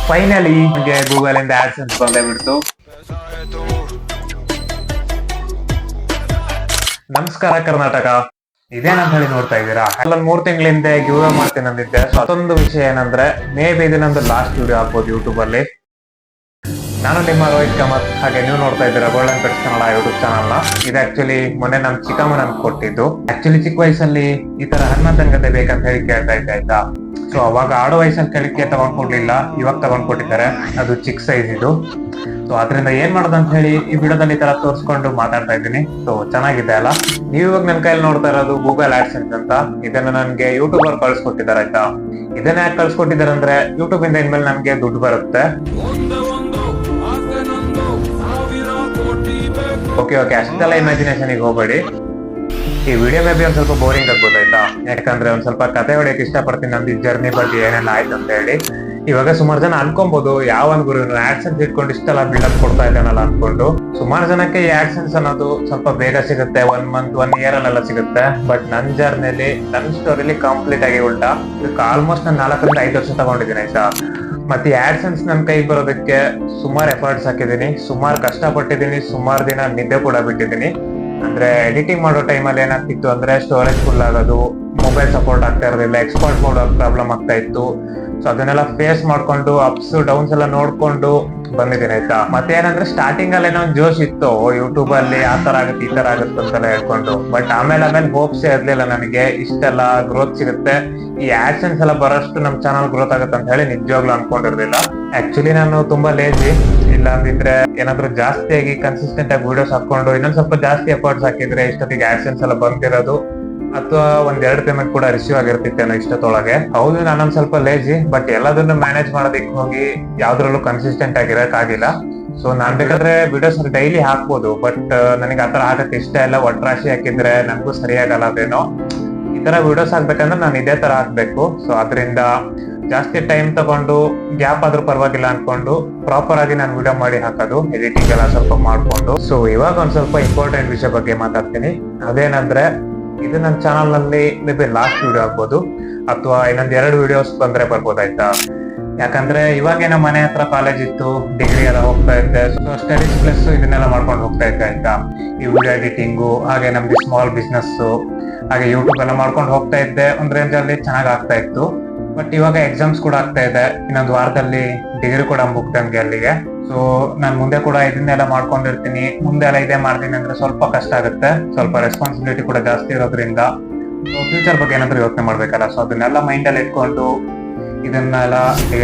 Finally ನಿಮಗೆ Google ಇಂದ AdSense ಬಂದೇ ಬಿಡ್ತು. ನಮಸ್ಕಾರ ಕರ್ನಾಟಕ, ಇದೇನಂತ ಹೇಳಿ ನೋಡ್ತಾ ಇದ್ದೀರಾ. ಅಲ್ಲೊಂದ್ 3 ತಿಂಗಳಿಂದ ಗಿವ್ ಅವೇ ಮಾಡ್ತೀನಿ ಅಂದಿದ್ದೆ. ಸೊ ಅದೊಂದು ವಿಷಯ ಏನಂದ್ರೆ ಮೇ ಬಿ ಇದು ನಂದು ಲಾಸ್ಟ್ ವಿಡಿಯೋ ಆಗ್ಬೋದು ಯೂಟ್ಯೂಬ್ ಅಲ್ಲಿ. ನಾನು ನಿಮ್ಮ ರೋಹಿತ್ ಕಾಮತ್, ಹಾಗೆ ನೀವು ನೋಡ್ತಾ ಇದ್ದೀರಾ golden pets Kannada YouTube channel ನ. ಇದು ಆಕ್ಚುಲಿ ಮೊನ್ನೆ ನಮ್ ಚಿಕ್ಕಮ್ಮ ನನ್ಗೆ ಕೊಟ್ಟಿದ್ದು. ಆಕ್ಚುಲಿ ಚಿಕ್ಕ ವಯಸ್ಸಲ್ಲಿ ಈ ತರ ಹನುಮಂತನ್ ಗತೆ ಬೇಕಂತ ಹೇಳಿ ಕೇಳ್ತಾ ಇದ್ದೆ ಆಯ್ತಾ. ಸೊ ಅವಾಗ ಆಡೋ ವಯಸ್ಸಲ್ಲಿ ಕೇಳಿಕೆ ತಗೊಂಡ್ಕೊಡ್ಲಿಲ್ಲ, ಇವಾಗ ತಗೊಂಡ್ಕೊಟ್ಟಿದ್ದಾರೆ. ಅದು ಚಿಕ್ಕ ಸೈಜ್ ಇದು. ಸೊ ಅದರಿಂದ ಏನ್ ಮಾಡೋದಂತ ಹೇಳಿ ಈ ವಿಡಿಯೋದಲ್ಲಿ ಈ ತರ ತೋರಿಸ್ಕೊಂಡು ಮಾತಾಡ್ತಾ ಇದ್ದೀನಿ. ಸೊ ಚೆನ್ನಾಗಿದೆ ಅಲ್ಲ. ನೀವು ಇವಾಗ ನನ್ನ ಕೈಯಲ್ಲಿ ನೋಡ್ತಾ ಇರೋದು ಗೂಗಲ್ ಆಡ್ಸೆನ್ಸ್ ಅಂತ. ಇದನ್ನ ನನ್ಗೆ ಯೂಟ್ಯೂಬ್ ಅವ್ರು ಕಳ್ಸಿಕೊಟ್ಟಿದ್ದಾರೆ ಆಯ್ತಾ. ಇದನ್ನ ಯಾಕೆ ಕಳ್ಸಿಕೊಟ್ಟಿದ್ದಾರೆ ಅಂದ್ರೆ ಯೂಟ್ಯೂಬ್ ಇಂದ ಇನ್ಮೇಲೆ ನನ್ಗೆ ದುಡ್ಡು ಬರುತ್ತೆ. ಓಕೆ ಅಷ್ಟೆಲ್ಲ ಇಮ್ಯಾಜಿನೇಷನ್ ಹೋಗ್ಬೇಡಿ. ಈ ವಿಡಿಯೋ ಮೇ ಬಿ ಒಂದ್ ಸ್ವಲ್ಪ ಬೋರಿಂಗ್ ಆಗ್ಬೋದಾಯ್ತಾ, ಯಾಕಂದ್ರೆ ಒಂದ್ ಸ್ವಲ್ಪ ಕತೆ ಹೊಡೆಯಕ್ಕೆ ಇಷ್ಟಪಡ್ತೀನಿ ನಮ್ದು ಜರ್ನಿ ಬಗ್ಗೆ ಏನೆಲ್ಲ ಆಯ್ತು ಅಂತ ಹೇಳಿ. ಇವಾಗ ಸುಮಾರು ಜನ ಅನ್ಕೊಬಹುದು ಯಾವ ಗುರು ಆಡ್ಸೆನ್ಸ್ ಇಟ್ಕೊಂಡು ಇಷ್ಟೆಲ್ಲ ಬಿಲ್ಡಪ್ ಕೊಡ್ತಾ ಇದ್ದಾನಲ್ಲ ಅನ್ಕೊಂಡು. ಸುಮಾರು ಜನಕ್ಕೆ ಈ ಆಡ್ಸೆನ್ಸ್ ಅನ್ನೋದು ಸ್ವಲ್ಪ ಬೇಗ ಸಿಗುತ್ತೆ, 1 ಮಂತ್ 1 ಇಯರ್ ಅಲ್ಲೆಲ್ಲ ಸಿಗುತ್ತೆ. ಬಟ್ ನನ್ ಜರ್ನಿಲಿ ನನ್ ಸ್ಟೋರಿಲಿ ಕಂಪ್ಲೀಟ್ ಆಗಿ ಉಲ್ಟಾ. ಇದಕ್ಕೆ ಆಲ್ಮೋಸ್ಟ್ ನಾನು 4 ರಿಂದ 5 ವರ್ಷ ತಗೊಂಡಿದ್ದೀನಿ ಆಯ್ತಾ. ಮತ್ತೆ ಆಡ್ಸೆನ್ಸ್ ನನ್ ಕೈ ಬರೋದಕ್ಕೆ ಸುಮಾರು ಎಫರ್ಟ್ಸ್ ಹಾಕಿದ್ದೀನಿ, ಸುಮಾರು ಕಷ್ಟಪಟ್ಟಿದ್ದೀನಿ, ಸುಮಾರು ದಿನ ನಿದ್ದೆ ಕೂಡ ಬಿಟ್ಟಿದ್ದೀನಿ. ಅಂದ್ರೆ ಎಡಿಟಿಂಗ್ ಮಾಡೋ ಟೈಮಲ್ಲಿ ಏನಾಗ್ತಿತ್ತು ಅಂದ್ರೆ ಸ್ಟೋರೇಜ್ ಫುಲ್ ಆಗೋದು, ಮೊಬೈಲ್ ಸಪೋರ್ಟ್ ಆಗ್ತಾ ಇರಲಿಲ್ಲ, ಎಕ್ಸ್ಪೋರ್ಟ್ ಮಾಡೋ ಪ್ರಾಬ್ಲಮ್ ಆಗ್ತಾ ಇತ್ತು. ಸೊ ಅದನ್ನೆಲ್ಲ ಫೇಸ್ ಮಾಡ್ಕೊಂಡು ಅಪ್ಸ್ ಡೌನ್ಸ್ ಎಲ್ಲ ನೋಡ್ಕೊಂಡು ಬಂದಿದ್ದೀನಿ ಆಯ್ತಾ. ಮತ್ತೆ ಏನಂದ್ರೆ ಸ್ಟಾರ್ಟಿಂಗ್ ಅಲ್ಲಿ ಏನೋ ಜೋಶ್ ಇತ್ತು ಯೂಟ್ಯೂಬ್ ಅಲ್ಲಿ ಆ ತರ ಆಗುತ್ತೆ ಈ ತರ ಆಗುತ್ತೆ ಅಂತೆಲ್ಲ ಹೇಳ್ಕೊಂಡು. ಬಟ್ ಆಮೇಲೆ ಹೋಪ್ಸ್ ಇರ್ಲಿಲ್ಲ ನನಗೆ ಇಷ್ಟೆಲ್ಲ ಗ್ರೋತ್ ಸಿಗುತ್ತೆ, ಈ ಆಡ್ಸೆನ್ಸ್ ಎಲ್ಲ ಬರೋಷ್ಟು ನಮ್ ಚಾನಲ್ ಗ್ರೋತ್ ಆಗುತ್ತೆ ಅಂತ ಹೇಳಿ ನಿಜವಾಗ್ಲೂ ಅನ್ಕೊಂಡಿರ್ಲಿಲ್ಲ. ಆಕ್ಚುಲಿ ನಾನು ತುಂಬಾ ಲೇಜಿ. ಇಲ್ಲ ಅಂದಿದ್ರೆ ಏನಾದ್ರು ಜಾಸ್ತಿಯಾಗಿ ಕನ್ಸಿಸ್ಟೆಂಟ್ ಆಗಿ ವಿಡಿಯೋಸ್ ಹಾಕೊಂಡು ಇನ್ನೊಂದ್ ಸ್ವಲ್ಪ ಜಾಸ್ತಿ ಎಫರ್ಟ್ಸ್ ಹಾಕಿದ್ರೆ ಇಷ್ಟೊತ್ತಿಗೆ ಆಡ್ಸೆನ್ಸ್ ಎಲ್ಲ ಬಂದಿರೋದು, ಅಥವಾ 1-2 ಪೇಮೆಂಟ್ ಕೂಡ ರಿಸೀವ್ ಆಗಿರ್ತಿತ್ತೇನೋ ಇಷ್ಟೊತ್ತೊಳಗೆ. ಹೌದು ನಾನೊಂದ್ ಸ್ವಲ್ಪ ಲೇಜಿ, ಬಟ್ ಎಲ್ಲದನ್ನು ಮ್ಯಾನೇಜ್ ಮಾಡೋದಕ್ಕೆ ಹೋಗಿ ಯಾವ್ದ್ರಲ್ಲೂ ಕನ್ಸಿಸ್ಟೆಂಟ್ ಆಗಿರಕ್ ಆಗಿಲ್ಲ. ಸೊ ನಾನ್ ಬೇಕಾದ್ರೆ ವಿಡಿಯೋಸ್ ಡೈಲಿ ಹಾಕ್ಬೋದು, ಬಟ್ ನನಗೆ ಆತರ ಹಾಕಕ್ ಇಷ್ಟ ಇಲ್ಲ. ಒಟ್ರಾಶಿ ಹಾಕಿದ್ರೆ ನನ್ಗೂ ಸರಿಯಾಗಲ್ಲ ಅದೇನೋ. ಈ ತರ ವಿಡಿಯೋಸ್ ಹಾಕ್ಬೇಕಂದ್ರೆ ನಾನು ಇದೇ ತರ ಹಾಕ್ಬೇಕು. ಸೊ ಅದರಿಂದ ಜಾಸ್ತಿ ಟೈಮ್ ತಗೊಂಡು ಗ್ಯಾಪ್ ಆದ್ರೂ ಪರವಾಗಿಲ್ಲ ಅನ್ಕೊಂಡು ಪ್ರಾಪರ್ ಆಗಿ ನಾನು ವಿಡಿಯೋ ಮಾಡಿ ಹಾಕೋದು, ಎಡಿಟಿಂಗ್ ಎಲ್ಲ ಸ್ವಲ್ಪ ಮಾಡ್ಕೊಂಡು. ಸೊ ಇವಾಗ ಒಂದ್ ಸ್ವಲ್ಪ ಇಂಪಾರ್ಟೆಂಟ್ ವಿಷಯ ಬಗ್ಗೆ ಮಾತಾಡ್ತೀನಿ. ಅದೇನಂದ್ರೆ ಇದು ನನ್ನ ಚಾನಲ್ ನಲ್ಲಿ ಮೇ ಬಿ ಲಾಸ್ಟ್ ವಿಡಿಯೋ ಆಗ್ಬೋದು, ಅಥವಾ ಇನ್ನೊಂದ್ 2 ವಿಡಿಯೋಸ್ ಬಂದ್ರೆ ಬರ್ಬೋದಾಯ್ತಾ. ಯಾಕಂದ್ರೆ ಇವಾಗ ನಮ್ಮ ಮನೆ ಹತ್ರ ಕಾಲೇಜ್ ಇತ್ತು, ಡಿಗ್ರಿ ಎಲ್ಲ ಹೋಗ್ತಾ ಇದ್ದೆ. ಸೊ ಸ್ಟಡೀಸ್ ಪ್ಲಸ್ ಇದನ್ನೆಲ್ಲ ಮಾಡ್ಕೊಂಡು ಹೋಗ್ತಾ ಇದ್ದೆ ಆಯ್ತಾ. ಈ ವಿಡಿಯೋ ಎಡಿಟಿಂಗು, ಹಾಗೆ ನಮ್ದು ಸ್ಮಾಲ್ ಬಿಸ್ನೆಸ್, ಹಾಗೆ ಯೂಟ್ಯೂಬ್ ಎಲ್ಲ ಮಾಡ್ಕೊಂಡು ಹೋಗ್ತಾ ಇದ್ದೆ. ಒಂದ್ ರೇಂಜ್ ಅಲ್ಲಿ ಚೆನ್ನಾಗ್ ಆಗ್ತಾ ಇತ್ತು. ಬಟ್ ಇವಾಗ ಎಕ್ಸಾಮ್ಸ್ ಕೂಡ ಆಗ್ತಾ ಇದೆ, ಇನ್ನೊಂದು ವಾರದಲ್ಲಿ ಡಿಗ್ರಿ ಕೂಡ ಮುಗ್ದಂಗೆ ಅಲ್ಲಿಗೆ. ಸೊ ನಾನ್ ಮುಂದೆ ಕೂಡ ಇದನ್ನೆಲ್ಲ ಮಾಡ್ಕೊಂಡಿರ್ತೀನಿ. ಮುಂದೆ ಎಲ್ಲ ಇದೇ ಮಾಡ್ತೀನಿ ಅಂದ್ರೆ ಸ್ವಲ್ಪ ಕಷ್ಟ ಆಗುತ್ತೆ, ಸ್ವಲ್ಪ ರೆಸ್ಪಾನ್ಸಿಬಿಲಿಟಿ ಕೂಡ ಜಾಸ್ತಿ ಇರೋದ್ರಿಂದ ಫ್ಯೂಚರ್ ಬಗ್ಗೆ ಏನಾದ್ರು ಯೋಚನೆ ಮಾಡ್ಬೇಕಲ್ಲ. ಸೊ ಅದನ್ನೆಲ್ಲ ಮೈಂಡ್ ಅಲ್ಲಿ ಇಟ್ಕೊಂಡು ಇದನ್ನೆಲ್ಲ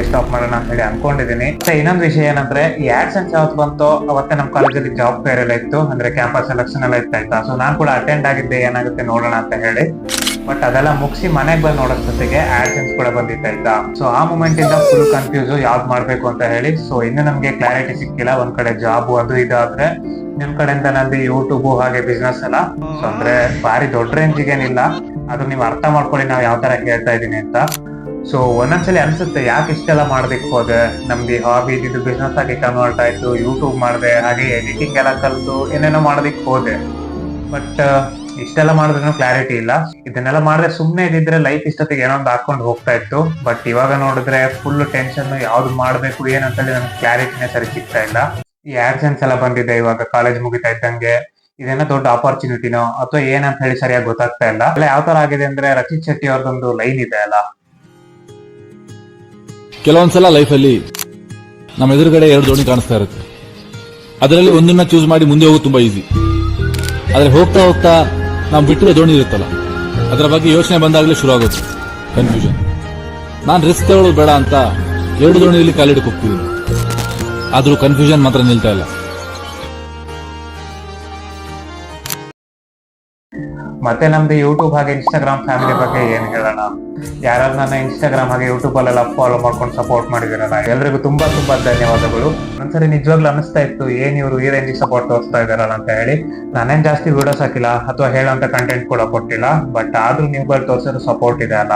ಸ್ಟಾಪ್ ಮಾಡೋಣ ಅಂತ ಹೇಳಿ ಅನ್ಕೊಂಡಿದೀನಿ. ಮತ್ತೆ ಇನ್ನೊಂದು ವಿಷಯ ಏನಂದ್ರೆ ಈ ಆಡ್ಸೆನ್ಸ್ ಯಾವತ್ತು ಬಂತೋ ಅವತ್ತೆ ನಮ್ ಕಾಲೇಜಲ್ಲಿ ಜಾಬ್ ಫೇರ್ ಎಲ್ಲ ಇತ್ತು, ಅಂದ್ರೆ ಕ್ಯಾಂಪಸ್ ಸೆಲೆಕ್ಷನ್ ಎಲ್ಲ ಇತ್ತಾಯ್ತಾ. ಸೊ ನಾನ್ ಕೂಡ ಅಟೆಂಡ್ ಆಗಿದ್ದೆ, ಏನಾಗುತ್ತೆ ನೋಡೋಣ ಅಂತ ಹೇಳಿ. ಬಟ್ ಅದೆಲ್ಲ ಮುಗಿಸಿ ಮನೆಗೆ ಬಂದು ನೋಡೋ ಜೊತೆಗೆ ಆಡ್ಸೆನ್ಸ್ ಕೂಡ ಬಂದಿತ್ತಾಯ್ತಾ. ಸೊ ಆ ಮೂಮೆಂಟ್ ಇಂದ ಫುಲ್ ಕನ್ಫ್ಯೂಸ್ ಯಾವ್ದು ಮಾಡ್ಬೇಕು ಅಂತ ಹೇಳಿ. ಸೊ ಇನ್ನು ನಮ್ಗೆ ಕ್ಲಾರಿಟಿ ಸಿಕ್ಕಿಲ್ಲ. ಒಂದ್ ಕಡೆ ಜಾಬ್ ಅದು ಇದು ಆದ್ರೆ, ನಿಮ್ ಕಡೆಯಿಂದ ನಂದು ಯೂಟ್ಯೂಬ್ ಹಾಗೆ ಬಿಸ್ನೆಸ್ ಎಲ್ಲ. ಸೊ ಅಂದ್ರೆ ಭಾರಿ ದೊಡ್ಡ ರೇಂಜಿಗೆ ಏನಿಲ್ಲ, ಅದು ನೀವು ಅರ್ಥ ಮಾಡ್ಕೊಳ್ಳಿ ನಾವ್ ಯಾವ ತರ ಹೇಳ್ತಾ ಇದೀನಿ ಅಂತ. ಸೊ ಒಂದೊಂದ್ಸಲಿ ಅನ್ಸುತ್ತೆ ಯಾಕೆ ಇಷ್ಟೆಲ್ಲ ಮಾಡೋದಕ್ಕೆ ಹೋದೆ, ನಮ್ದು ಹಾಬಿ ಇದು ಬಿಸ್ನೆಸ್ ಆಗಿ ಕನ್ವರ್ಟ್ ಆಯ್ತು, ಯೂಟ್ಯೂಬ್ ಮಾಡಿದೆ, ಹಾಗೆ ಎಡಿಟಿಂಗ್ ಎಲ್ಲ ಕಲ್ತು ಏನೇನೋ ಮಾಡೋದಕ್ಕೆ ಹೋದೆ. ಬಟ್ ಇಷ್ಟೆಲ್ಲ ಮಾಡಿದ್ರೂ ಕ್ಲಾರಿಟಿ ಇಲ್ಲ. ಇದನ್ನೆಲ್ಲ ಮಾಡಿದ್ರೆ ಸುಮ್ನೆ ಇದ್ದಿದ್ರೆ ಲೈಫ್ ಇಷ್ಟೊತ್ತಿಗೆ ಏನೋ ಒಂದು ಹಾಕೊಂಡು ಹೋಗ್ತಾ ಇತ್ತು. ಬಟ್ ಇವಾಗ ನೋಡಿದ್ರೆ ಫುಲ್ ಟೆನ್ಷನ್, ಯಾವ್ದು ಮಾಡ್ಬೇಕು ಏನಂತೇಳಿ ನನ್ಗೆ ಕ್ಲಾರಿಟಿನೇ ಸರಿ ಸಿಗ್ತಾ ಇಲ್ಲ. ಈ ಆಡ್ಸೆನ್ಸ್ ಎಲ್ಲ ಬಂದಿದೆ ಇವಾಗ ಕಾಲೇಜ್ ಮುಗಿತಾ ಇದ್ದಂಗೆ. ಇದೇನೋ ದೊಡ್ಡ ಆಪರ್ಚುನಿಟಿನೋ ಅಥವಾ ಏನಂತ ಹೇಳಿ ಸರಿಯಾಗಿ ಗೊತ್ತಾಗ್ತಾ ಇಲ್ಲ. ಎಲ್ಲ ಯಾವ ತರ ಆಗಿದೆ ಅಂದ್ರೆ ರಕ್ಷಿತ್ ಶೆಟ್ಟಿ ಅವ್ರದೊಂದು ಲೈನ್ ಇದೆ ಅಲ್ಲ, ಕೆಲವೊಂದ್ಸಲ ಲೈಫಲ್ಲಿ ನಮ್ಮ ಎದುರುಗಡೆ 2 ದೋಣಿ ಕಾಣಿಸ್ತಾ ಇರುತ್ತೆ. ಅದರಲ್ಲಿ ಒಂದನ್ನ ಚೂಸ್ ಮಾಡಿ ಮುಂದೆ ಹೋಗೋದು ತುಂಬಾ ಈಸಿ. ಆದ್ರೆ ಹೋಗ್ತಾ ಹೋಗ್ತಾ ನಾವು ಬಿಟ್ಟಿರೋ ದೋಣಿ ಇರುತ್ತಲ್ಲ, ಅದರ ಬಗ್ಗೆ ಯೋಚನೆ ಬಂದಾಗಲೇ ಶುರು ಆಗೋದು ಕನ್ಫ್ಯೂಷನ್. ನಾನು ರಿಸ್ಕ್ ತಗೊಳ್ಳೋದು ಬೇಡ ಅಂತ 2 ದೋಣಿಯಲ್ಲಿ ಕಾಲಿಡಕ್ಕೆ ಹೋಗ್ತಿದ್ದೀನಿ, ಆದ್ರೂ ಕನ್ಫ್ಯೂಷನ್ ಮಾತ್ರ ನಿಲ್ತಾ ಇಲ್ಲ. ಮತ್ತೆ ನಮ್ದು ಯೂಟ್ಯೂಬ್ ಹಾಗೆ ಇನ್ಸ್ಟಾಗ್ರಾಮ್ ಫ್ಯಾಮಿಲಿ ಬಗ್ಗೆ ಏನ್ ಹೇಳೋಣ. ಯಾರು ನನ್ನ ಇನ್ಸ್ಟಾಗ್ರಾಮ್ ಹಾಗೆ ಯೂಟ್ಯೂಬ್ ಅಲ್ಲೆಲ್ಲ ಫಾಲೋ ಮಾಡ್ಕೊಂಡು ಸಪೋರ್ಟ್ ಮಾಡಿದಿರಲ್ಲ, ಎಲ್ರಿಗೂ ತುಂಬಾ ತುಂಬಾ ಧನ್ಯವಾದಗಳು. ಒಂದ್ಸರಿ ನಿಜವಾಗ್ಲೂ ಅನಿಸ್ತಾ ಇತ್ತು ಏನ್ ಇವರು ಈ ರೇಂಜಿಗೆ ಸಪೋರ್ಟ್ ತೋರಿಸ್ತಾ ಇದಾರಲ್ಲ ಅಂತ ಹೇಳಿ. ನಾನೇನ್ ಜಾಸ್ತಿ ವಿಡಿಯೋಸ್ ಹಾಕಿಲ್ಲ ಅಥವಾ ಹೇಳೋಂತ ಕಂಟೆಂಟ್ ಕೂಡ ಕೊಟ್ಟಿಲ್ಲ, ಬಟ್ ಆದ್ರೂ ನೀವುಗಳು ತೋರಿಸಿರೋ ಸಪೋರ್ಟ್ ಇದೆ ಅಲ್ಲ,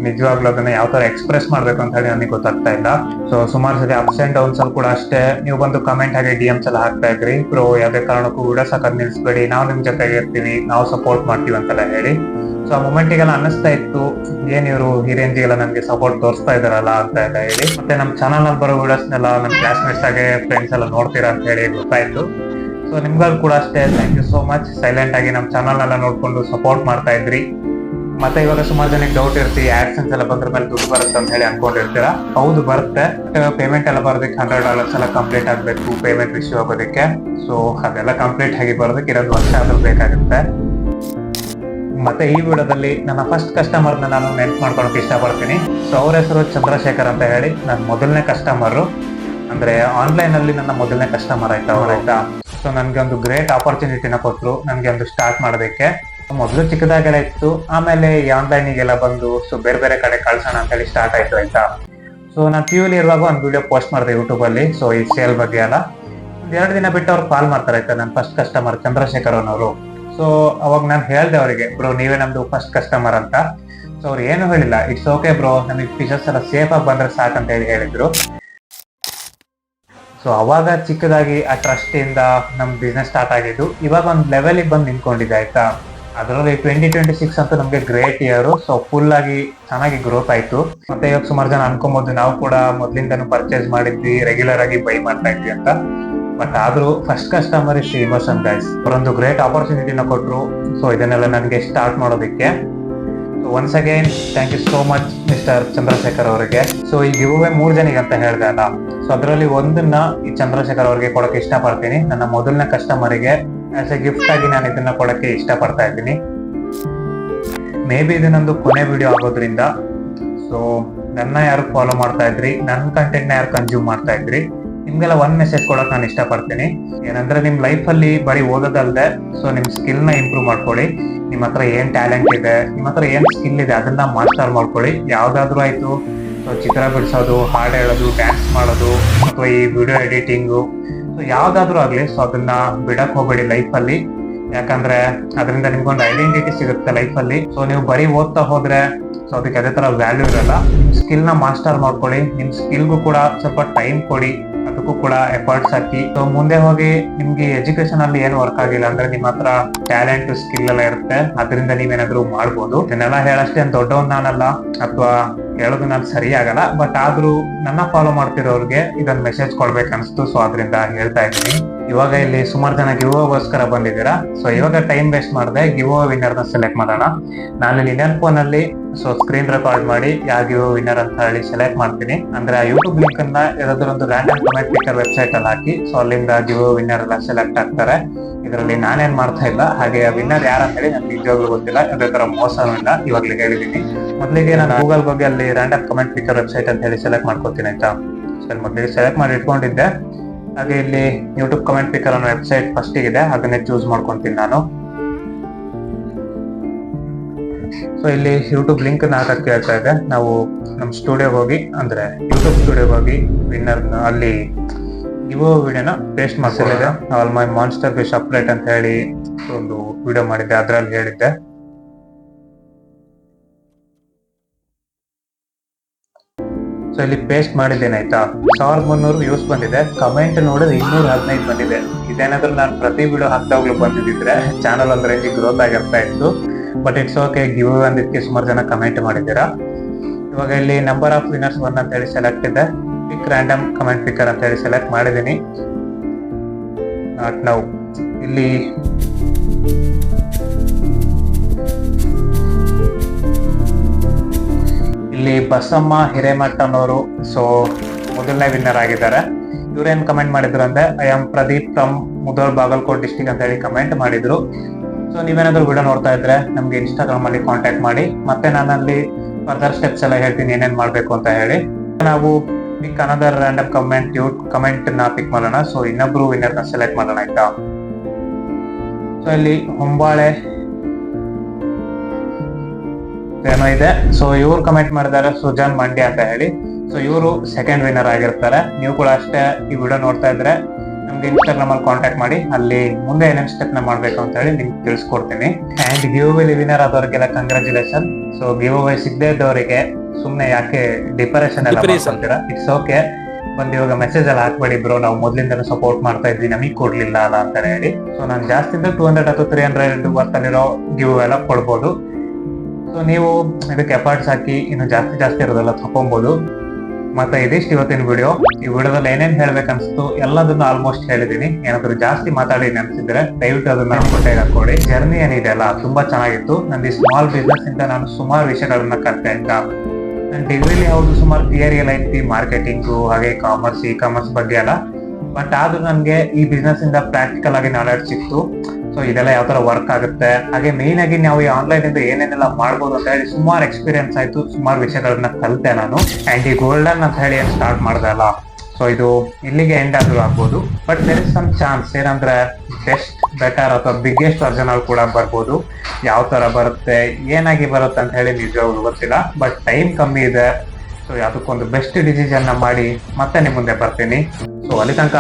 ನಿಜವಾಗ್ಲೂ ಅದನ್ನ ಯಾವ ತರ ಎಕ್ಸ್ಪ್ರೆಸ್ ಮಾಡ್ಬೇಕು ಅಂತ ಹೇಳಿ ನನಗೆ ಗೊತ್ತಾಗ್ತಾ ಇಲ್ಲ. ಸೊ ಸುಮಾರು ಸರಿ ಅಪ್ಸ್ ಅಂಡ್ ಡೌನ್ಸ್ ಅಲ್ಲಿ ಕೂಡ ಅಷ್ಟೇ ನೀವು ಬಂದು ಕಮೆಂಟ್ ಹಾಗೆ DMs ಎಲ್ಲ ಹಾಕ್ತಾ ಇದ್ರಿ, ಬ್ರೋ ಯಾವ್ದೇ ಕಾರಣಕ್ಕೂ ವಿಡಿಯೋಸ್ ಹಾಕೋದ್ ನಿಲ್ಸ್ಬೇಡಿ, ನಾವು ನಿಮ್ ಜೊತೆಗೆ ಇರ್ತೀವಿ, ನಾವು ಸಪೋರ್ಟ್ ಮಾಡ್ತೀವಿ ಅಂತೆಲ್ಲ ಹೇಳಿ. ಸೊ ಆ ಮೊಮೆಂಟಿಗೆಲ್ಲ ಅನ್ನಿಸ್ತಾ ಇತ್ತು ಏನ್ ಇವರು ಈ ರೇಂಜಿಗೆಲ್ಲ ನಮ್ಗೆ ಸಪೋರ್ಟ್ ತೋರಿಸ್ತಾ ಇದಾರಲ್ಲ ಅಂತ ಎಲ್ಲ ಹೇಳಿ. ಮತ್ತೆ ನಮ್ಮ ಚಾನಲ್ ನಲ್ಲಿ ಬರೋ ವಿಡಿಯೋಸ್ನೆಲ್ಲ ನಮ್ಮ ಕ್ಲಾಸ್ಮೇಟ್ಸ್ ಆಗಿ ಫ್ರೆಂಡ್ಸ್ ಎಲ್ಲ ನೋಡ್ತೀರಾ ಅಂತ ಹೇಳಿ ಗೊತ್ತಾಯ್ತು. ಸೊ ನಿಮ್ಗಳು ಕೂಡ ಅಷ್ಟೇ thank you so much. Silent ಆಗಿ ನಮ್ಮ ಚಾನಲ್ ನೆಲ್ಲ ನೋಡ್ಕೊಂಡು ಸಪೋರ್ಟ್ ಮಾಡ್ತಾ ಇದ್ರಿ. ಮತ್ತೆ ಇವಾಗ ಸುಮಾರು ಜನಕ್ಕೆ ಡೌಟ್ ಇರ್ತಿ ಆಡ್ಸೆನ್ಸ್ ಎಲ್ಲ ಬಂದ್ರ ಮೇಲೆ ದುಡ್ಡು ಬರುತ್ತೆ ಅಂತ ಹೇಳಿ ಅನ್ಕೊಂಡಿರ್ತೀರಾ. ಹೌದು ಬರುತ್ತೆ, ಪೇಮೆಂಟ್ ಎಲ್ಲ ಬರೋದಕ್ಕೆ $100 ಎಲ್ಲ ಕಂಪ್ಲೀಟ್ ಆಗ್ಬೇಕು ಪೇಮೆಂಟ್ ರಿಸೀವ್ ಆಗೋದಕ್ಕೆ. ಸೊ ಅದೆಲ್ಲ ಕಂಪ್ಲೀಟ್ ಆಗಿ ಬರೋದಕ್ಕೆ 2 ವರ್ಷ ಆದ್ರೂ ಬೇಕಾಗುತ್ತೆ. ಮತ್ತೆ ಈ ವಿಡಿಯೋದಲ್ಲಿ ನನ್ನ ಫಸ್ಟ್ ಕಸ್ಟಮರ್ ನಾನು ನೆನ್ಪು ಮಾಡ್ಕೊಳಕ್ ಇಷ್ಟಪಡ್ತೀನಿ. ಸೊ ಅವ್ರ ಹೆಸರು ಚಂದ್ರಶೇಖರ್ ಅಂತ ಹೇಳಿ ನನ್ನ ಮೊದಲನೇ ಕಸ್ಟಮರ್, ಅಂದ್ರೆ ಆನ್ಲೈನ್ ಅಲ್ಲಿ ನನ್ನ ಮೊದಲನೇ ಕಸ್ಟಮರ್ ಆಯ್ತಾ. ಸೊ ನನ್ಗೆ ಒಂದು ಗ್ರೇಟ್ ಆಪರ್ಚುನಿಟಿನ ಕೊಟ್ರು ನನ್ಗೆ ಒಂದು ಸ್ಟಾರ್ಟ್ ಮಾಡೋದಕ್ಕೆ. ಮೊದಲು ಚಿಕ್ಕದಾಗೆಲ್ಲ ಇತ್ತು, ಆಮೇಲೆ ಈ ಆನ್ಲೈನಿಗೆಲ್ಲ ಬಂದು ಸೊ ಬೇರೆ ಬೇರೆ ಕಡೆ ಕಳ್ಸೋಣ ಅಂತ ಹೇಳಿ ಸ್ಟಾರ್ಟ್ ಆಯ್ತು ಆಯ್ತಾ. ಸೊ ನಾನು PU ಇರುವಾಗ ಒಂದು ವಿಡಿಯೋ ಪೋಸ್ಟ್ ಮಾಡಿದೆ ಯೂಟ್ಯೂಬ್ ಅಲ್ಲಿ. ಸೊ ಈ ಸೇಲ್ ಬಗ್ಗೆ ಎಲ್ಲ 2 ದಿನ ಬಿಟ್ಟು ಅವ್ರು ಕಾಲ್ ಮಾಡ್ತಾರೆ ಆಯ್ತಾ, ನನ್ನ ಫಸ್ಟ್ ಕಸ್ಟಮರ್ ಚಂದ್ರಶೇಖರ್ ಅನ್ನೋರು. ಸೊ ಅವಾಗ ನಾನು ಹೇಳ್ದೆ ಅವರಿಗೆ, ಬ್ರೋ ನೀವೇ ನಮ್ದು ಫಸ್ಟ್ ಕಸ್ಟಮರ್ ಅಂತ. ಸೊ ಅವ್ರು ಏನು ಹೇಳಿಲ್ಲ, ಇಟ್ಸ್ ಓಕೆ ಬ್ರೋ, ನಮಗೆ ಫೀಚರ್ಸ್ ಎಲ್ಲ ಸೇಫ್ ಆಗಿ ಬಂದ್ರೆ ಸಾಕಂತ ಹೇಳಿ ಹೇಳಿದ್ರು. ಸೊ ಅವಾಗ ಚಿಕ್ಕದಾಗಿ ಆ ಟ್ರಸ್ಟ್ ಇಂದ ನಮ್ ಬಿಸ್ನೆಸ್ ಸ್ಟಾರ್ಟ್ ಆಗಿದ್ದು. ಇವಾಗ ಒಂದು ಲೆವೆಲ್ಗೆ ಬಂದು ನಿಂತ್ಕೊಂಡಿದೆ ಆಯ್ತಾ. ಅದರಲ್ಲಿ 2026 ಅಂತೂ ನಮ್ಗೆ ಗ್ರೇಟ್ ಇಯರ್. ಸೊ ಫುಲ್ ಆಗಿ ಚೆನ್ನಾಗಿ ಗ್ರೋತ್ ಆಯ್ತು. ಮತ್ತೆ ಇವಾಗ ಸುಮಾರು ಜನ ಅನ್ಕೊಬಹುದು ನಾವು ಕೂಡ ಮೊದ್ಲಿಂದನೂ ಪರ್ಚೇಸ್ ಮಾಡಿದ್ವಿ, ರೆಗ್ಯುಲರ್ ಆಗಿ ಬೈ ಮಾಡ್ತಾ ಇದ್ವಿ ಅಂತ. ಬಟ್ ಆದ್ರೂ first customer is emotion guys. ಅವರೊಂದು ಗ್ರೇಟ್ ಆಪರ್ಚುನಿಟಿನ ಕೊಟ್ರು ಸೊ ಇದನ್ನೆಲ್ಲ ನನಗೆ ಸ್ಟಾರ್ಟ್ ಮಾಡೋದಕ್ಕೆ. So once again thank you so much mister Chandrashekhar ಅವರಿಗೆ. ಸೊ ಈ ಗಿವ್ ಅವೇ 3 ಜನಿಗೆ ಅಂತ ಹೇಳ್ದೆ ಅಲ್ಲ, ಸೊ ಅದರಲ್ಲಿ ಒಂದನ್ನ ಈ ಚಂದ್ರಶೇಖರ್ ಅವರಿಗೆ ಕೊಡಕ್ಕೆ ಇಷ್ಟಪಡ್ತೀನಿ. ನನ್ನ ಮೊದಲನೇ ಕಸ್ಟಮರಿಗೆ ಆಸ್ ಎ ಗಿಫ್ಟ್ ಆಗಿ ನಾನು ಇದನ್ನ ಕೊಡಕ್ಕೆ ಇಷ್ಟಪಡ್ತಾ ಇದ್ದೀನಿ. ಮೇ ಬಿ ಇದು ನಂದು ಕೊನೆ ವಿಡಿಯೋ ಆಗೋದ್ರಿಂದ ಸೊ ನನ್ನ ಯಾರು ಫಾಲೋ ಮಾಡ್ತಾ ಇದ್ರಿ, ನನ್ನ ಕಂಟೆಂಟ್ ನ ಯಾರು ಕನ್ಸ್ಯೂಮ್ ಮಾಡ್ತಾ ಇದ್ರಿ, ನಿಮ್ಗೆಲ್ಲ ಒಂದ್ ಮೆಸೇಜ್ ಕೊಡಕ್ ನಾನು ಇಷ್ಟಪಡ್ತೀನಿ. ಏನಂದ್ರೆ ನಿಮ್ ಲೈಫ್ ಅಲ್ಲಿ ಬರೀ ಓದೋದಲ್ದೆ ಸೊ ನಿಮ್ ಸ್ಕಿಲ್ ನ ಇಂಪ್ರೂವ್ ಮಾಡ್ಕೊಳ್ಳಿ. ನಿಮ್ ಹತ್ರ ಏನ್ ಟ್ಯಾಲೆಂಟ್ ಇದೆ, ನಿಮ್ ಹತ್ರ ಏನ್ ಸ್ಕಿಲ್ ಇದೆ ಅದನ್ನ ಮಾಸ್ಟರ್ ಮಾಡ್ಕೊಳ್ಳಿ. ಯಾವ್ದಾದ್ರು ಆಯ್ತು, ಸೊ ಚಿತ್ರ ಬಿಡಿಸೋದು, ಹಾಡು ಹೇಳೋದು, ಡ್ಯಾನ್ಸ್ ಮಾಡೋದು, ಅಥವಾ ಈ ವಿಡಿಯೋ ಎಡಿಟಿಂಗು, ಸೊ ಯಾವ್ದಾದ್ರು ಆಗ್ಲಿ, ಸೊ ಅದನ್ನ ಬಿಡಕ್ ಹೋಗ್ಬೇಡಿ ಲೈಫ್ ಅಲ್ಲಿ. ಯಾಕಂದ್ರೆ ಅದರಿಂದ ನಿಮ್ಗೊಂದು ಐಡೆಂಟಿಟಿ ಸಿಗುತ್ತೆ ಲೈಫ್ ಅಲ್ಲಿ. ಸೊ ನೀವು ಬರೀ ಓದ್ತಾ ಹೋದ್ರೆ ಸೊ ಅದಕ್ಕೆ ಅದೇ ತರ ವ್ಯಾಲ್ಯೂ ಇರಲ್ಲ. ನಿಮ್ ಸ್ಕಿಲ್ ನ ಮಾಸ್ಟರ್ ಮಾಡ್ಕೊಳ್ಳಿ, ನಿಮ್ ಸ್ಕಿಲ್ಗೂ ಕೂಡ ಸ್ವಲ್ಪ ಟೈಮ್ ಕೊಡಿ, ಅದಕ್ಕೂ ಕೂಡ ಎಫರ್ಟ್ಸ್ ಹಾಕಿ. ಸೊ ಮುಂದೆ ಹೋಗಿ ನಿಮ್ಗೆ ಎಜುಕೇಶನ್ ಅಲ್ಲಿ ಏನು ವರ್ಕ್ ಆಗಿಲ್ಲ ಅಂದ್ರೆ ನಿಮ್ ಹತ್ರ ಟ್ಯಾಲೆಂಟ್ ಸ್ಕಿಲ್ ಎಲ್ಲ ಇರುತ್ತೆ, ಅದರಿಂದ ನೀವೇನಾದ್ರೂ ಮಾಡ್ಬೋದು. ಇದನ್ನೆಲ್ಲ ಹೇಳಷ್ಟೇ ದೊಡ್ಡವನ್ ನಾನಲ್ಲ ಅಥವಾ ಹೇಳೋದು ನಾನು ಸರಿ ಆಗಲ್ಲ. ಬಟ್ ಆದ್ರೂ ನನ್ನ ಫಾಲೋ ಮಾಡ್ತಿರೋರ್ಗೆ ಇದೊಂದು ಮೆಸೇಜ್ ಕೊಡ್ಬೇಕು ಅನ್ಸ್ತು, ಸೊ ಅದರಿಂದ ಹೇಳ್ತಾ ಇದ್ದೀನಿ. ಇವಾಗ ಇಲ್ಲಿ ಸುಮಾರು ಜನ ಗಿವ್ ಗೋಸ್ಕರ ಬಂದಿದ್ದೀರಾ. ಸೊ ಇವಾಗ ಟೈಮ್ ವೇಸ್ಟ್ ಮಾಡದೆ ಗಿವ್ ವಿನ್ನರ್ ನ ಸೆಲೆಕ್ಟ್ ಮಾಡೋಣ. ನಾನು ಇಂಡಿಯನ್ ಫೋನ್ ಅಲ್ಲಿ ಸೊ ಸ್ಕ್ರೀನ್ ರೆಕಾರ್ಡ್ ಮಾಡಿ ಯಾವ ಗಿವ್ ವಿನ್ನರ್ ಅಂತ ಹೇಳಿ ಸೆಲೆಕ್ಟ್ ಮಾಡ್ತೀನಿ. ಅಂದ್ರೆ ಆ ಯೂಟ್ಯೂಬ್ ಲಿಂಕ್ ಅನ್ನ ಯಾವ್ದಾದ್ರು ಒಂದು ರ್ಯಾಂಡಮ್ ಕಮೆಂಟ್ ಪಿಕ್ಕರ್ ವೆಬ್ಸೈಟ್ ಅಲ್ಲಿ ಹಾಕಿ ಸೊ ಅಲ್ಲಿಂದ ಗಿವ್ ವಿನ್ನರ್ ಎಲ್ಲ ಸೆಲೆಕ್ಟ್ ಆಗ್ತಾರೆ. ಇದರಲ್ಲಿ ನಾನೇನ್ ಮಾಡ್ತಾ ಇಲ್ಲ, ಹಾಗೆ ವಿನ್ನರ್ ಯಾರಂತ ಹೇಳಿ ನನ್ಗೆ ನಿಜವಾಗ್ಲೂ ಗೊತ್ತಿಲ್ಲ. ಅದೇ ತರ ಮೋಸನೂ ಇಲ್ಲ, ಇವಾಗ್ಲೇ ಹೇಳಿದೀನಿ. ಮೊದಲಿಗೆ ನಾನು ಗೂಗಲ್ ಹೋಗಿ ಅಲ್ಲಿ ರ್ಯಾಂಡಮ್ ಕಮೆಂಟ್ ಪಿಕ್ಕರ್ ವೆಬ್ಸೈಟ್ ಅಂತ ಹೇಳಿ ಸೆಲೆಕ್ಟ್ ಮಾಡ್ಕೊತೀನಿ ಆಯ್ತಾ. ಮೊದಲಿಗೆ ಸೆಲೆಕ್ಟ್ ಮಾಡಿ ಇಟ್ಕೊಂಡಿದ್ದೆ. ಹಾಗೆ ಇಲ್ಲಿ ಯೂಟ್ಯೂಬ್ ಕಮೆಂಟ್ ಪಿಕ್ಕರ್ ಅನ್ನೋ ವೆಬ್ಸೈಟ್ ಫಸ್ಟ್ ಇದೆ, ಅದನ್ನೇ ಚೂಸ್ ಮಾಡ್ಕೊಂತೀನಿ ನಾನು. ಸೊ ಇಲ್ಲಿ ಯೂಟ್ಯೂಬ್ ಲಿಂಕ್ ಹಾಕಕ್ಕೆ ಹೇಳ್ತಾ ಇದೆ. ನಾವು ನಮ್ಮ ಸ್ಟುಡಿಯೋಗೆ ಹೋಗಿ, ಅಂದ್ರೆ ಯೂಟ್ಯೂಬ್ ಸ್ಟುಡಿಯೋಗೆ ಹೋಗಿ ವಿನ್ನರ್ ಅಲ್ಲಿ ಗಿವ್ ವಿಡಿಯೋನ ಪೇಸ್ಟ್ ಮಾಡ್ತಿದೆ. All my monster fish update ಅಂತ ಹೇಳಿ ಒಂದು ವಿಡಿಯೋ ಮಾಡಿದ್ದೆ, ಅದ್ರಲ್ಲಿ ಹೇಳಿದ್ದೆ. ಸೊ ಇಲ್ಲಿ ಪೇಸ್ಟ್ ಮಾಡಿದ್ದೇನೆ ಆಯ್ತಾ. 1300 ವ್ಯೂಸ್ ಬಂದಿದೆ, ಕಮೆಂಟ್ ನೋಡಿದ್ರೆ 215 ಬಂದಿದೆ. ಇದೇನಾದ್ರೂ ನಾನು ಪ್ರತಿ ವಿಡಿಯೋ ಹಾಕ್ದಾಗ್ಲೂ ಬಂದಿದ್ರೆ ಚಾನಲ್ ಒಂದ್ ರೇಂಜ್ ಗ್ರೋತ್ ಆಗಿರ್ತಾ ಇತ್ತು. ಬಟ್ ಇಟ್ಸ್ ಓಕೆ, ಗಿವ್ ಅಂದಿದ್ದಕ್ಕೆ ಸುಮಾರು ಜನ ಕಮೆಂಟ್ ಮಾಡಿದ್ದೀರಾ. ಇವಾಗ ಇಲ್ಲಿ ನಂಬರ್ ಆಫ್ ವಿನ್ನರ್ಸ್ 1 ಅಂತ ಹೇಳಿ ಸೆಲೆಕ್ಟ್ ಇದೆ. ಪಿಕ್ ರ್ಯಾಂಡಮ್ ಕಮೆಂಟ್ ಪಿಕ್ಕರ್ ಅಂತ ಹೇಳಿ ಸೆಲೆಕ್ಟ್ ಮಾಡಿದೀನಿ. Not now. ಇಲ್ಲಿ ಬಸಮ್ಮ ಹಿರೇಮಠ ಅನ್ನೋರು ಸೊ ಮೊದಲನೇ ವಿನ್ನರ್ ಆಗಿದ್ದಾರೆ. ಇವ್ರೇನ್ ಕಮೆಂಟ್ ಮಾಡಿದ್ರು ಅಂದ್ರೆ I am Pradeep from Mudhol Bagalkot district ಅಂತ ಹೇಳಿ ಕಮೆಂಟ್ ಮಾಡಿದ್ರು. ಸೊ ನೀವೇನಾದ್ರೂ ವಿಡಿಯೋ ನೋಡ್ತಾ ಇದ್ರೆ ನಮ್ಗೆ ಇನ್ಸ್ಟಾಗ್ರಾಮ್ ಅಲ್ಲಿ ಕಾಂಟ್ಯಾಕ್ಟ್ ಮಾಡಿ, ಮತ್ತೆ ನಾನಲ್ಲಿ ಫರ್ದರ್ ಸ್ಟೆಪ್ಸ್ ಎಲ್ಲ ಹೇಳ್ತೀನಿ ಏನೇನ್ ಮಾಡ್ಬೇಕು ಅಂತ ಹೇಳಿ. ನಾವು ಪಿಕ್ ಅನದರ್ ರ್ಯಾಂಡಮ್ ಕಮೆಂಟ್ ನ ಪಿಕ್ ಮಾಡೋಣ. ಸೊ ಇನ್ನೊಬ್ರು ವಿನ್ನರ್ ನ ಸೆಲೆಕ್ಟ್ ಮಾಡೋಣ ಆಯ್ತಾ. ಸೊ ಇಲ್ಲಿ ಹೊಂಬಾಳೆ ಏನೋ ಇದೆ. ಸೊ ಇವ್ರು ಕಮೆಂಟ್ ಮಾಡಿದ್ದಾರೆ ಸುಜಾನ್ ಮಂಡ್ಯ ಅಂತ ಹೇಳಿ. ಸೊ ಇವರು ಸೆಕೆಂಡ್ ವಿನ್ನರ್ ಆಗಿರ್ತಾರೆ. ನೀವು ಕೂಡ ಅಷ್ಟೇ ಈ ವಿಡಿಯೋ ನೋಡ್ತಾ ಇದ್ರೆ ನಮ್ಗೆ ಇನ್ಸ್ಟಾಗ್ರಾಮ್ ಅಲ್ಲಿ ಕಾಂಟ್ಯಾಕ್ಟ್ ಮಾಡಿ, ಅಲ್ಲಿ ಮುಂದೆ ಏನೇನ್ ಸ್ಟೆಪ್ ನ ಮಾಡ್ಬೇಕು ಅಂತ ಹೇಳಿ ನಿಮ್ಗೆ ತಿಳಿಸ್ಕೊಡ್ತೀನಿ. ಅಂಡ್ ಗಿವ್ ಅವೇ ವಿನ್ನರ್ ಆದವ್ರಿಗೆಲ್ಲ ಕಂಗ್ರಾಚುಲೇಷನ್. ಸೊ ಗಿವ್ ಅವೇ ಸಿಗದೆ ಇದ್ದವರಿಗೆ ಸುಮ್ನೆ ಯಾಕೆ ಡಿಪ್ರೆಷನ್ ಎಲ್ಲ ಮಾಡ್ಕೊಂತೀರಾ? ಇಟ್ಸ್ ಓಕೆ, ಬಂದು ಇವಾಗ ಮೆಸೇಜ್ ಎಲ್ಲ ಹಾಕ್ಬೇಡಿ ಬ್ರೋ, ನಾವು ಮೊದ್ಲಿಂದ ಸಪೋರ್ಟ್ ಮಾಡ್ತಾ ಇದ್ವಿ, ನಮಗ್ ಕೊಡ್ಲಿಲ್ಲ ಅಲ್ಲ ಅಂತ ಹೇಳಿ. ಸೊ ನಾನು ಜಾಸ್ತಿ 200 ಅಥವಾ 300 ವರ್ತಲ್ಲಿರೋ ಗಿವ್ ಎಲ್ಲ ಕೊಡ್ಬೋದು. ಸೊ ನೀವು ಇದಕ್ಕೆ ಎಫರ್ಟ್ಸ್ ಹಾಕಿ ಇನ್ನು ಜಾಸ್ತಿ ಇರೋದೆಲ್ಲ ತಗೊಬಹುದು. ಮತ್ತೆ ಇದಿಷ್ಟು ಇವತ್ತಿನ ವಿಡಿಯೋ. ಈ ವಿಡಿಯೋದಲ್ಲಿ ಏನೇನ್ ಹೇಳ್ಬೇಕನ್ಸ್ತು ಎಲ್ಲದನ್ನು ಆಲ್ಮೋಸ್ಟ್ ಹೇಳಿದೀನಿ. ಏನಾದ್ರು ಜಾಸ್ತಿ ಮಾತಾಡಿನಿ ಅನ್ಸಿದ್ರೆ ದಯವಿಟ್ಟು ಅದನ್ನ ಕೊಟ್ಟೆ ಹಾಕೊಡಿ. ಜರ್ನಿ ಏನಿದೆ ಅಲ್ಲ ತುಂಬಾ ಚೆನ್ನಾಗಿತ್ತು. ನಂದು ಈ ಸ್ಮಾಲ್ ಬಿಸ್ನೆಸ್ ಇಂದ ನಾನು ಸುಮಾರು ವಿಷಯಗಳನ್ನ ಕಲಿತೆ ಅಂತ. ನನ್ನ ಡಿಗ್ರಿಲಿ ಹೌದು ಸುಮಾರು ಥಿಯರಿ ಎಲ್ಲ ಐತಿ, ಮಾರ್ಕೆಟಿಂಗು ಹಾಗೆ ಕಾಮರ್ಸ್, ಇ ಕಾಮರ್ಸ್ ಬಗ್ಗೆ ಎಲ್ಲ. ಬಟ್ ಆದ್ರೂ ನನ್ಗೆ ಈ ಬಿಸ್ನೆಸ್ ಇಂದ ಪ್ರಾಕ್ಟಿಕಲ್ ಆಗಿ ನಾಲೆಡ್ಜ್ ಸಿಕ್ತು. ಸೊ ಇದೆಲ್ಲ ಯಾವ ತರ ವರ್ಕ್ ಆಗುತ್ತೆ, ಹಾಗೆ ಮೇನ್ ಆಗಿ ನಾವು ಈ ಆನ್ಲೈನ್ ಇಂದ ಏನೇನೆಲ್ಲ ಮಾಡ್ಬೋದು ಅಂತ ಹೇಳಿ ಸುಮಾರು ಎಕ್ಸ್ಪೀರಿಯನ್ಸ್ ಆಯ್ತು, ಸುಮಾರು ವಿಷಯಗಳನ್ನ ಕಲಿತೆ ನಾನು. ಅಂಡ್ ಈ ಗೋಲ್ಡನ್ ಅಂತ ಹೇಳಿ ಏನ್ ಸ್ಟಾರ್ಟ್ ಮಾಡ್ದೆ ಅಲ್ಲ, ಸೊ ಇದು ಇಲ್ಲಿಗೆ ಎಂಡ್ ಆದ್ರೂ ಆಗ್ಬೋದು. But there is some chance, ಏನಂದ್ರೆ ಬೆಸ್ಟ್, ಬೆಟರ್ ಅಥವಾ ಬಿಗ್ಗೆಸ್ಟ್ ವರ್ಜನ್ ಅಲ್ಲಿ ಕೂಡ ಬರ್ಬೋದು. ಯಾವ ತರ ಬರುತ್ತೆ, ಏನಾಗಿ ಬರುತ್ತೆ ಅಂತ ಹೇಳಿ ನಿಜವಾಗ್ಲೂ ಗೊತ್ತಿಲ್ಲ. ಬಟ್ ಟೈಮ್ ಕಮ್ಮಿ ಇದೆ. ಸೊ ಅದಕ್ಕೊಂದು ಬೆಸ್ಟ್ ಡಿಸಿಷನ್ ಮಾಡಿ ಮತ್ತೆ ನಿಮ್ ಮುಂದೆ ಬರ್ತೀನಿ. ಸೊ ಅಲ್ಲಿ ತನಕ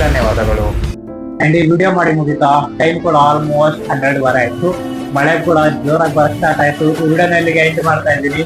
ಧನ್ಯವಾದಗಳು. ಅಂಡ್ ಈ ವಿಡಿಯೋ ಮಾಡಿ ಮುಗಿತಾ, ಟೈಮ್ ಕೂಡ ಆಲ್ಮೋಸ್ಟ್ 12 ಆಯ್ತು. ಮಳೆ ಕೂಡ ಜೋರಾಗಿ ಬರಕ್ ಸ್ಟಾರ್ಟ್ ಆಯ್ತು. ವಿಡಿಯೋನ ಇಲ್ಲಿಗೆ ಎಂಡ್ ಮಾಡ್ತಾ ಇದ್ದೀನಿ.